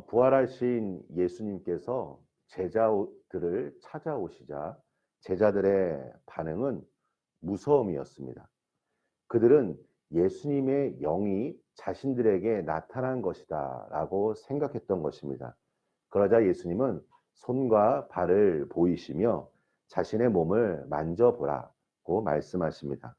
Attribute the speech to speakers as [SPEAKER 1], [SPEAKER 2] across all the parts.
[SPEAKER 1] 부활하신 예수님께서 제자들을 찾아오시자 제자들의 반응은 무서움이었습니다. 그들은 예수님의 영이 자신들에게 나타난 것이다 라고 생각했던 것입니다. 그러자 예수님은 손과 발을 보이시며 자신의 몸을 만져보라고 말씀하십니다.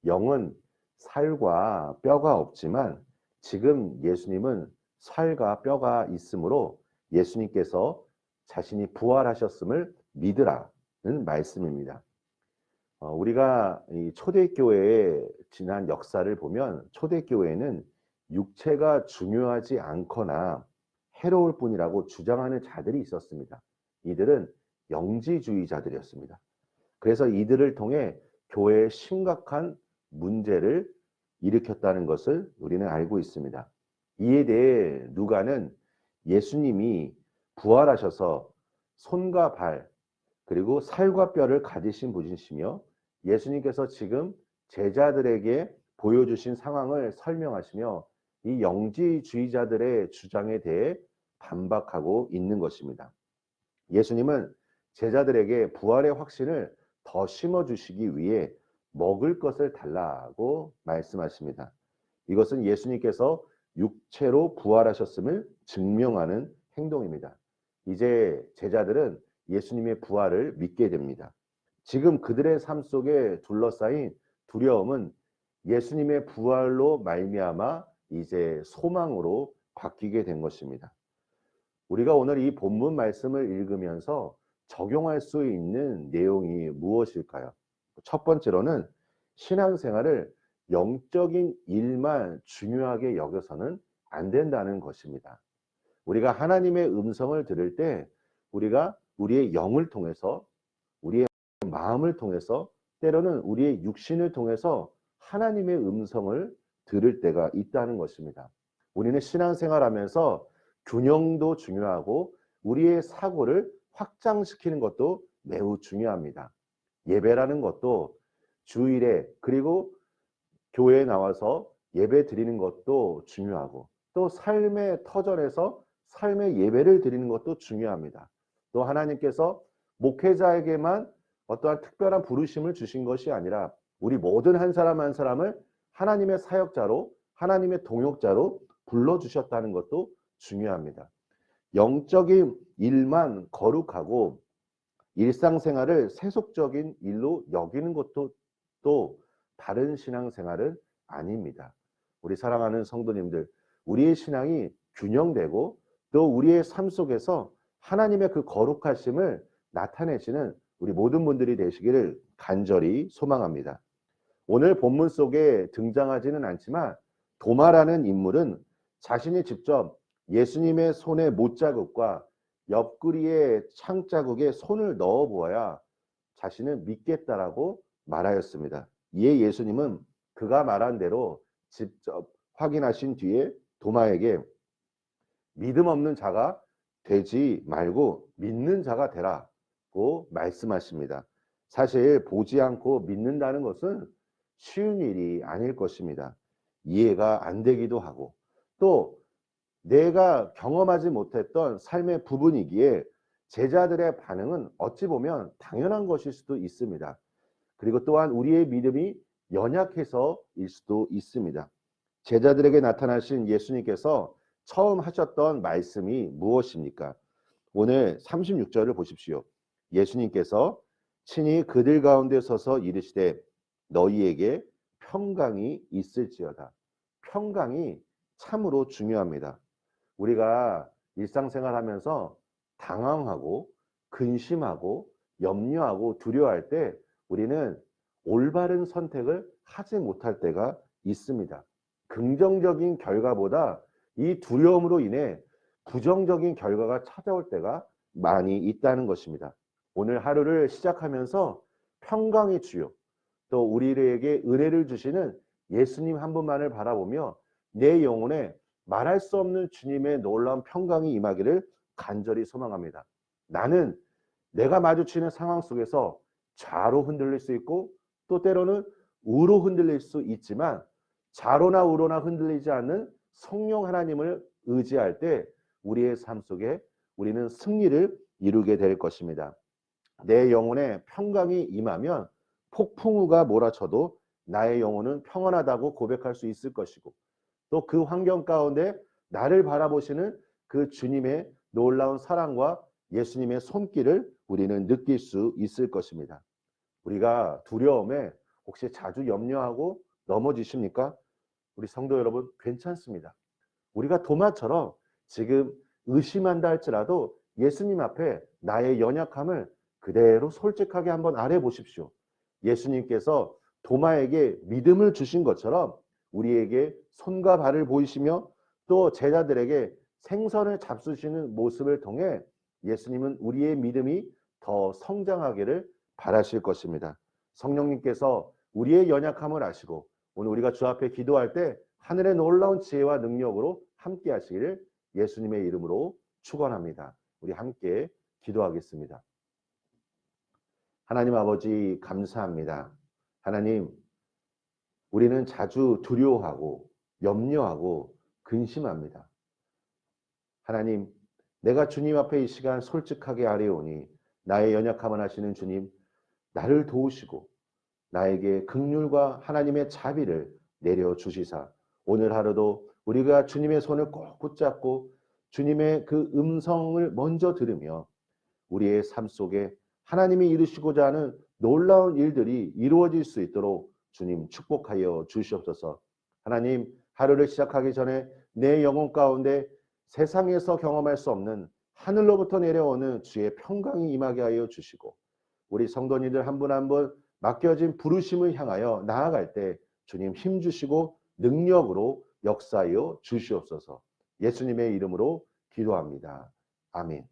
[SPEAKER 1] 영은 살과 뼈가 없지만 지금 예수님은 살과 뼈가 있으므로 예수님께서 자신이 부활하셨음을 믿으라는 말씀입니다. 우리가 이 초대교회의 지난 역사를 보면 초대교회는 육체가 중요하지 않거나 해로울 뿐이라고 주장하는 자들이 있었습니다. 이들은 영지주의자들이었습니다. 그래서 이들을 통해 교회에 심각한 문제를 일으켰다는 것을 우리는 알고 있습니다. 이에 대해 누가는 예수님이 부활하셔서 손과 발 그리고 살과 뼈를 가지신 분이시며 예수님께서 지금 제자들에게 보여주신 상황을 설명하시며 이 영지주의자들의 주장에 대해 반박하고 있는 것입니다. 예수님은 제자들에게 부활의 확신을 더 심어주시기 위해 먹을 것을 달라고 말씀하십니다. 이것은 예수님께서 육체로 부활하셨음을 증명하는 행동입니다. 이제 제자들은 예수님의 부활을 믿게 됩니다. 지금 그들의 삶 속에 둘러싸인 두려움은 예수님의 부활로 말미암아 이제 소망으로 바뀌게 된 것입니다. 우리가 오늘 이 본문 말씀을 읽으면서 적용할 수 있는 내용이 무엇일까요? 첫 번째로는 신앙생활을 영적인 일만 중요하게 여겨서는 안 된다는 것입니다. 우리가 하나님의 음성을 들을 때 우리가 우리의 영을 통해서 우리의 마음을 통해서 때로는 우리의 육신을 통해서 하나님의 음성을 들을 때가 있다는 것입니다. 우리는 신앙생활하면서 균형도 중요하고 우리의 사고를 확장시키는 것도 매우 중요합니다. 예배라는 것도 주일에 그리고 교회에 나와서 예배 드리는 것도 중요하고 또 삶의 터전에서 삶의 예배를 드리는 것도 중요합니다. 또 하나님께서 목회자에게만 어떠한 특별한 부르심을 주신 것이 아니라 우리 모든 한 사람 한 사람을 하나님의 사역자로 하나님의 동역자로 불러주셨다는 것도 중요합니다. 영적인 일만 거룩하고 일상생활을 세속적인 일로 여기는 것도 또 다른 신앙생활은 아닙니다. 우리 사랑하는 성도님들, 우리의 신앙이 균형되고 또 우리의 삶 속에서 하나님의 그 거룩하심을 나타내시는 우리 모든 분들이 되시기를 간절히 소망합니다. 오늘 본문 속에 등장하지는 않지만 도마라는 인물은 자신이 직접 예수님의 손의 못자국과 옆구리의 창자국에 손을 넣어 보아야 자신은 믿겠다라고 말하였습니다. 이에 예수님은 그가 말한 대로 직접 확인하신 뒤에 도마에게 믿음 없는 자가 되지 말고 믿는 자가 되라고 말씀하십니다. 사실 보지 않고 믿는다는 것은 쉬운 일이 아닐 것입니다. 이해가 안 되기도 하고 또 내가 경험하지 못했던 삶의 부분이기에 제자들의 반응은 어찌 보면 당연한 것일 수도 있습니다. 그리고 또한 우리의 믿음이 연약해서일 수도 있습니다. 제자들에게 나타나신 예수님께서 처음 하셨던 말씀이 무엇입니까? 오늘 36절을 보십시오. 예수님께서 친히 그들 가운데 서서 이르시되 너희에게 평강이 있을지어다. 평강이 참으로 중요합니다. 우리가 일상생활하면서 당황하고 근심하고 염려하고 두려워할 때 우리는 올바른 선택을 하지 못할 때가 있습니다. 긍정적인 결과보다 이 두려움으로 인해 부정적인 결과가 찾아올 때가 많이 있다는 것입니다. 오늘 하루를 시작하면서 평강의 주요 또 우리에게 은혜를 주시는 예수님 한 분만을 바라보며 내 영혼에 말할 수 없는 주님의 놀라운 평강이 임하기를 간절히 소망합니다. 나는 내가 마주치는 상황 속에서 좌로 흔들릴 수 있고 또 때로는 우로 흔들릴 수 있지만 좌로나 우로나 흔들리지 않는 성령 하나님을 의지할 때 우리의 삶 속에 우리는 승리를 이루게 될 것입니다. 내 영혼에 평강이 임하면 폭풍우가 몰아쳐도 나의 영혼은 평안하다고 고백할 수 있을 것이고, 또 그 환경 가운데 나를 바라보시는 그 주님의 놀라운 사랑과 예수님의 손길을 우리는 느낄 수 있을 것입니다. 우리가 두려움에 혹시 자주 염려하고 넘어지십니까? 우리 성도 여러분, 괜찮습니다. 우리가 도마처럼 지금 의심한다 할지라도 예수님 앞에 나의 연약함을 그대로 솔직하게 한번 아뢰 보십시오. 예수님께서 도마에게 믿음을 주신 것처럼 우리에게 손과 발을 보이시며 또 제자들에게 생선을 잡수시는 모습을 통해 예수님은 우리의 믿음이 더 성장하기를 바라실 것입니다. 성령님께서 우리의 연약함을 아시고 오늘 우리가 주 앞에 기도할 때 하늘의 놀라운 지혜와 능력으로 함께 하시기를 예수님의 이름으로 축원합니다. 우리 함께 기도하겠습니다. 하나님 아버지, 감사합니다. 하나님, 우리는 자주 두려워하고 염려하고 근심합니다. 하나님, 내가 주님 앞에 이 시간 솔직하게 아뢰오니 나의 연약함을 아시는 주님, 나를 도우시고 나에게 긍휼과 하나님의 자비를 내려주시사 오늘 하루도 우리가 주님의 손을 꼭 붙잡고 주님의 그 음성을 먼저 들으며 우리의 삶 속에 하나님이 이루시고자 하는 놀라운 일들이 이루어질 수 있도록 주님 축복하여 주시옵소서. 하나님, 하루를 시작하기 전에 내 영혼 가운데 세상에서 경험할 수 없는 하늘로부터 내려오는 주의 평강이 임하게 하여 주시고 우리 성도님들 한 분 한 분 맡겨진 부르심을 향하여 나아갈 때 주님 힘주시고 능력으로 역사하여 주시옵소서. 예수님의 이름으로 기도합니다. 아멘.